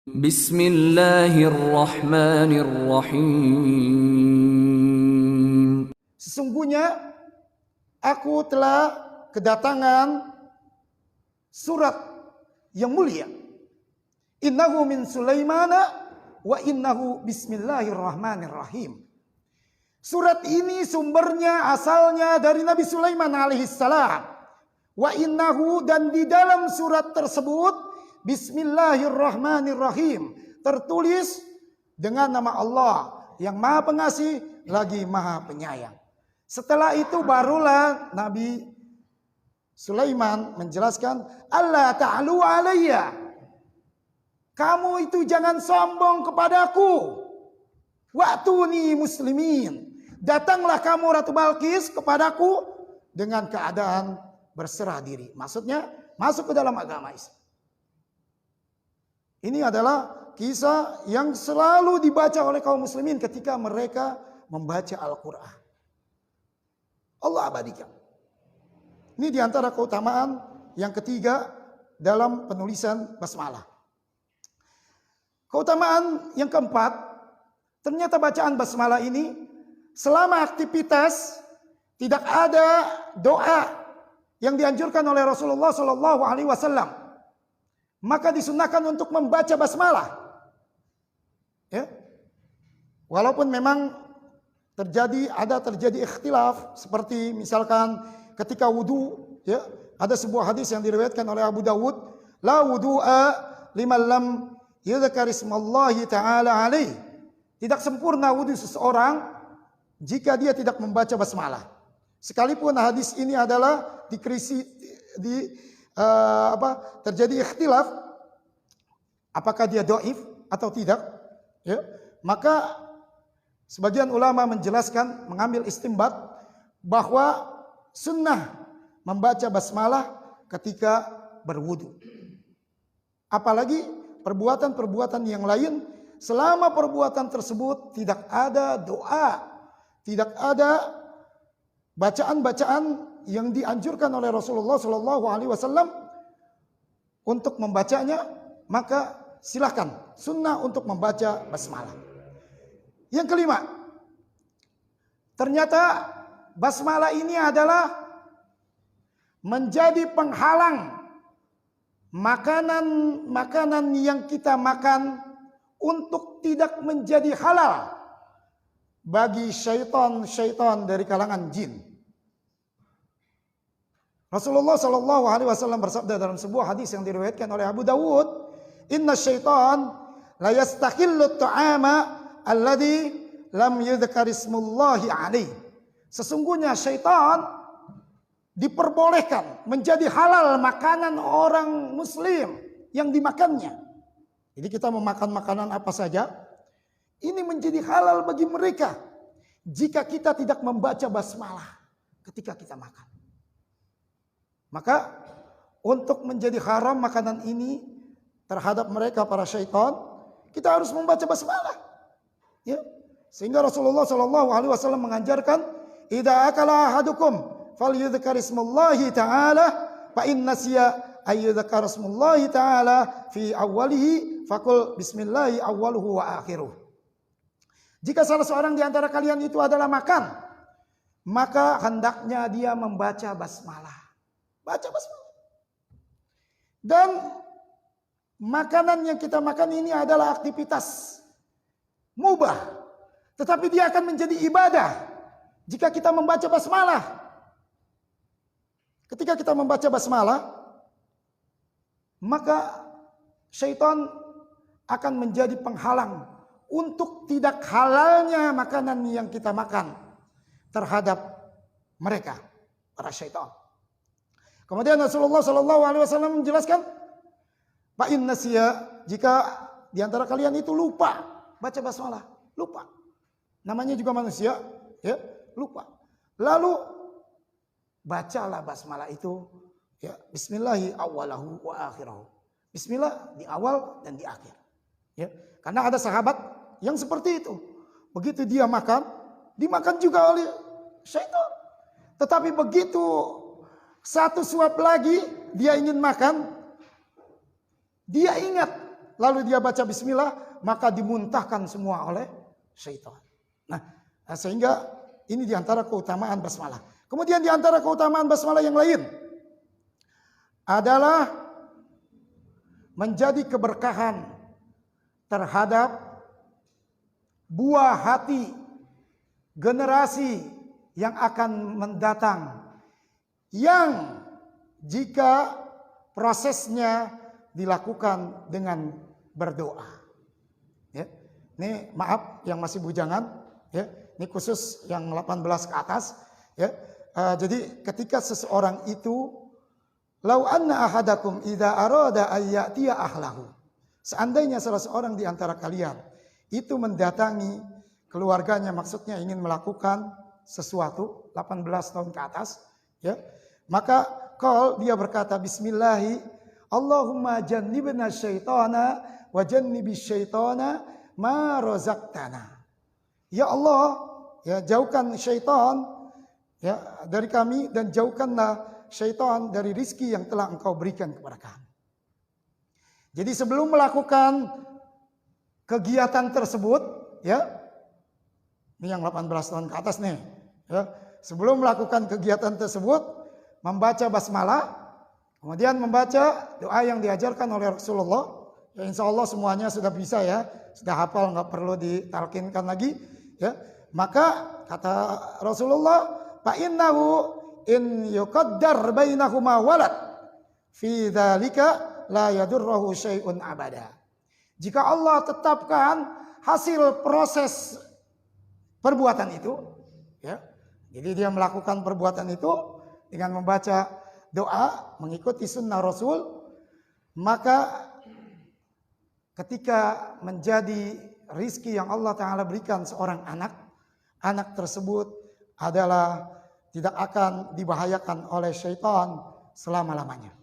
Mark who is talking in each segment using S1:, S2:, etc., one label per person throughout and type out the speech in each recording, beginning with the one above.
S1: Bismillahirrahmanirrahim.
S2: Sesungguhnya aku telah kedatangan surat yang mulia. Innahu min Sulaimana wa innahu bismillahirrahmanirrahim. Surat ini sumbernya asalnya dari Nabi Sulaiman alaihissalam. Wa innahu, dan di dalam surat tersebut bismillahirrahmanirrahim, tertulis dengan nama Allah yang Maha Pengasih lagi Maha Penyayang. Setelah itu barulah Nabi Sulaiman menjelaskan, Allah ta'alu alayya, kamu itu jangan sombong kepadaku. Wa'tuni muslimin, datanglah kamu Ratu Balkis kepadaku dengan keadaan berserah diri. Maksudnya masuk ke dalam agama Islam. Ini adalah kisah yang selalu dibaca oleh kaum muslimin ketika mereka membaca Al-Quran. Allah abadikan. Ini diantara keutamaan yang ketiga dalam penulisan basmalah. Keutamaan yang keempat, ternyata bacaan basmalah ini selama aktivitas tidak ada doa yang dianjurkan oleh Rasulullah Shallallahu Alaihi Wasallam, maka disunahkan untuk membaca basmalah. Ya, walaupun memang terjadi ikhtilaf, seperti misalkan ketika wudu, ya, ada sebuah hadis yang diriwayatkan oleh Abu Dawud, la wudu'a liman lam yudhkar ismallahi ta'ala alaih. Tidak sempurna wudu seseorang jika dia tidak membaca basmalah. Sekalipun hadis ini adalah terjadi ikhtilaf apakah dia dhaif atau tidak, ya, maka sebagian ulama menjelaskan, mengambil istimbat bahwa sunnah membaca basmalah ketika berwudu. Apalagi perbuatan-perbuatan yang lain, selama perbuatan tersebut tidak ada doa, tidak ada bacaan-bacaan yang dianjurkan oleh Rasulullah Shallallahu Alaihi Wasallam untuk membacanya, maka silakan sunnah untuk membaca basmalah. Yang kelima, ternyata basmalah ini adalah menjadi penghalang makanan yang kita makan untuk tidak menjadi halal bagi syaitan dari kalangan jin. Rasulullah Shallallahu Alaihi Wasallam bersabda dalam sebuah hadis yang diriwayatkan oleh Abu Dawud, Inna syaitan la yastakhillu ta'ama alladhi lam yudhkar ismullahi alaih. Sesungguhnya syaitan diperbolehkan menjadi halal makanan orang muslim yang dimakannya. Jadi kita memakan makanan apa saja, ini menjadi halal bagi mereka jika kita tidak membaca basmalah ketika kita makan. Maka untuk menjadi haram makanan ini terhadap mereka para syaitan, kita harus membaca basmalah. Ya. Sehingga Rasulullah Shallallahu Alaihi Wasallam mengajarkan, idza akala ahadukum falyudhkar ismallahi ta'ala fa in nasiya ayyudhkar ismallahi ta'ala fi awwalihi faqul bismillahi awwaluhu wa akhiruh. Jika salah seorang di antara kalian itu adalah makan, maka hendaknya dia membaca basmalah. Baca basmalah. Dan makanan yang kita makan ini adalah aktivitas mubah, tetapi dia akan menjadi ibadah jika kita membaca basmalah. Ketika kita membaca basmalah, maka syaitan akan menjadi penghalang untuk tidak halalnya makanan yang kita makan terhadap mereka, para syaitan. Kemudian Rasulullah Shallallahu Alaihi Wasallam menjelaskan, Pak in nasiya, jika di antara kalian itu lupa baca basmalah, lupa, namanya juga manusia, ya, lupa. Lalu bacalah basmalah itu, ya, bismillahi awwalahu wa akhirahu. Bismillah di awal dan di akhir. Ya, karena ada sahabat yang seperti itu. Begitu dia makan, dimakan juga oleh syaitan. Tetapi begitu satu suap lagi dia ingin makan, dia ingat lalu dia baca bismillah, maka dimuntahkan semua oleh syaitan. Nah, sehingga ini diantara keutamaan basmalah. Kemudian diantara keutamaan basmalah yang lain adalah menjadi keberkahan terhadap buah hati generasi yang akan mendatang, yang jika prosesnya dilakukan dengan berdoa. Ya. Ini maaf yang masih bujangan, ya. Ini khusus yang 18 ke atas, ya. Jadi ketika seseorang itu, lau anna ahadakum idza arada ayyatiya ahlahu. Seandainya salah seorang di antara kalian itu mendatangi keluarganya, maksudnya ingin melakukan sesuatu 18 tahun ke atas, ya. Maka kalau dia berkata bismillahi Allahumma jannibna syaitana wa jannibis syaitana ma razaqtana. Ya Allah, ya jauhkan syaitan ya dari kami dan jauhkanlah syaitan dari rizki yang telah Engkau berikan kepada kami. Jadi sebelum melakukan kegiatan tersebut, ya, ini yang 18 tahun ke atas nih, ya, sebelum melakukan kegiatan tersebut, membaca basmalah, kemudian membaca doa yang diajarkan oleh Rasulullah. Ya, insya Allah semuanya sudah bisa ya, sudah hafal, nggak perlu ditalkinkan lagi. Ya, maka kata Rasulullah, fa innahu in yuqaddar bainahuma walad fi dzalika la yadurruhu syai'un abada. Jika Allah tetapkan hasil proses perbuatan itu, ya, jadi dia melakukan perbuatan itu dengan membaca doa, mengikuti sunnah Rasul, maka ketika menjadi rizki yang Allah Ta'ala berikan seorang anak, anak tersebut adalah tidak akan dibahayakan oleh syaitan selama-lamanya.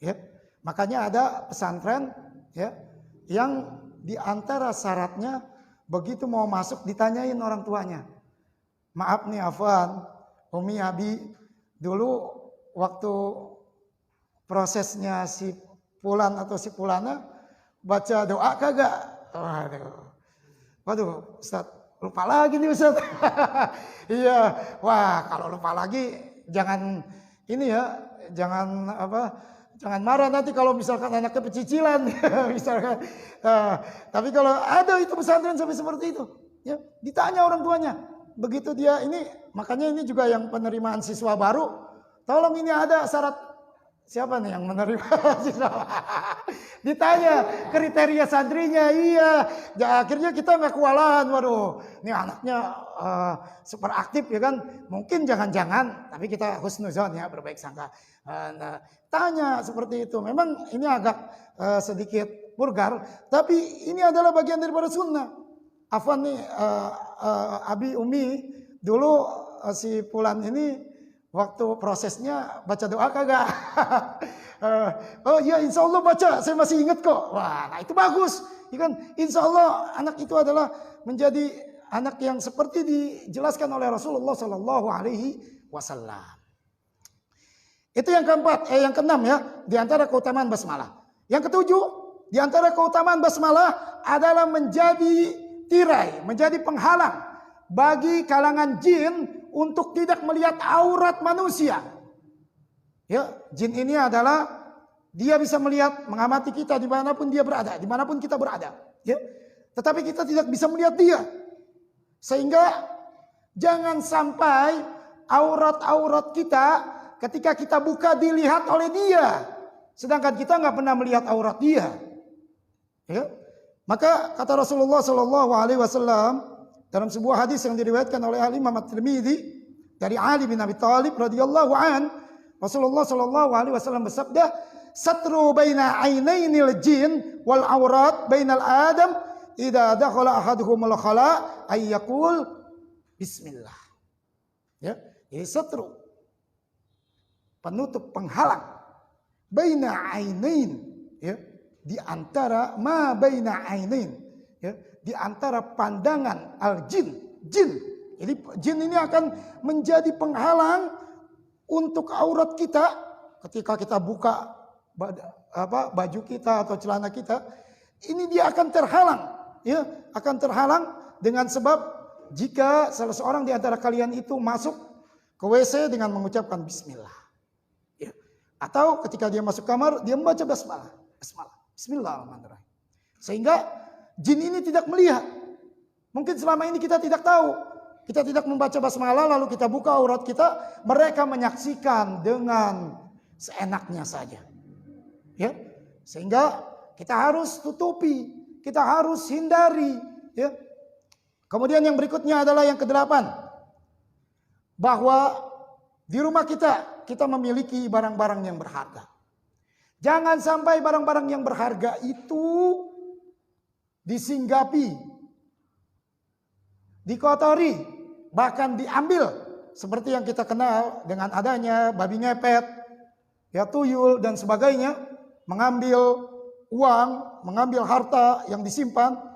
S2: Ya. Makanya ada pesantren, ya, yang diantara syaratnya begitu mau masuk ditanyain orang tuanya. Maaf nih Afwan, Umi, Abi, dulu waktu prosesnya si Fulan atau si Fulana baca doa kagak? Waduh, Ustaz, lupa lagi nih Ustaz. Iya, wah kalau lupa lagi jangan ini ya, jangan marah nanti kalau misalkan anaknya pecicilan, misalkan. Tapi kalau ada itu pesantren sampai seperti itu, ya, ditanya orang tuanya. Begitu dia ini, makanya ini juga yang penerimaan siswa baru. Tolong ini ada syarat siapa nih yang menerima siswa? Ditanya kriteria santrinya, iya. Ya, akhirnya kita nggak kewalahan, waduh, ini anaknya super aktif ya kan? Mungkin jangan-jangan, tapi kita husnuzon ya, berbaik sangka. Nah, tanya seperti itu. Memang ini agak sedikit vulgar, tapi ini adalah bagian daripada sunnah. Afwan nih, Abi, Umi, dulu si Fulan ini waktu prosesnya baca doa kagak? Oh iya, insya Allah baca, saya masih ingat kok. Wah, nah itu bagus. Ya kan? Insya Allah anak itu adalah menjadi anak yang seperti dijelaskan oleh Rasulullah Sallallahu Alaihi Wasallam. Itu yang keempat, yang keenam ya, di antara keutamaan basmalah. Yang ketujuh, di antara keutamaan basmalah adalah menjadi tirai, menjadi penghalang bagi kalangan jin untuk tidak melihat aurat manusia. Ya, jin ini adalah dia bisa melihat, mengamati kita dimanapun dia berada, dimanapun kita berada. Ya, tetapi kita tidak bisa melihat dia, sehingga jangan sampai aurat-aurat kita ketika kita buka dilihat oleh dia, sedangkan kita nggak pernah melihat aurat dia. Ya, maka kata Rasulullah Shallallahu Alaihi Wasallam dalam sebuah hadis yang diriwayatkan oleh Imam At-Tirmidzi dari Ali bin Abi Thalib radhiyallahu an, Rasulullah Shallallahu Alaihi Wasallam bersabda, "Satru baina ainainil jin wal aurat bainal adam idza dakhala ahaduhumul khala ay yaqul bismillah." Ya, ini satru, penutup, penghalang, baina ainain, ya, di antara ma baina ainain, ya, di antara pandangan al-jin, jin. Jadi jin ini akan menjadi penghalang untuk aurat kita ketika kita buka baju kita atau celana kita. ini dia akan terhalang, ya, akan terhalang dengan sebab jika salah seorang di antara kalian itu masuk ke WC dengan mengucapkan bismillah. Ya. Atau ketika dia masuk kamar, dia membaca basmalah. Bismillahirrahmanirrahim. Sehingga jin ini tidak melihat. Mungkin selama ini kita tidak tahu. Kita tidak membaca basmalah lalu kita buka aurat kita, mereka menyaksikan dengan seenaknya saja. Ya. Sehingga kita harus tutupi, kita harus hindari, ya. Kemudian yang berikutnya adalah yang ke-8. Bahwa di rumah kita memiliki barang-barang yang berharga. Jangan sampai barang-barang yang berharga itu disinggapi, dikotori, bahkan diambil. Seperti yang kita kenal dengan adanya babi ngepet, ya, tuyul dan sebagainya, mengambil uang, mengambil harta yang disimpan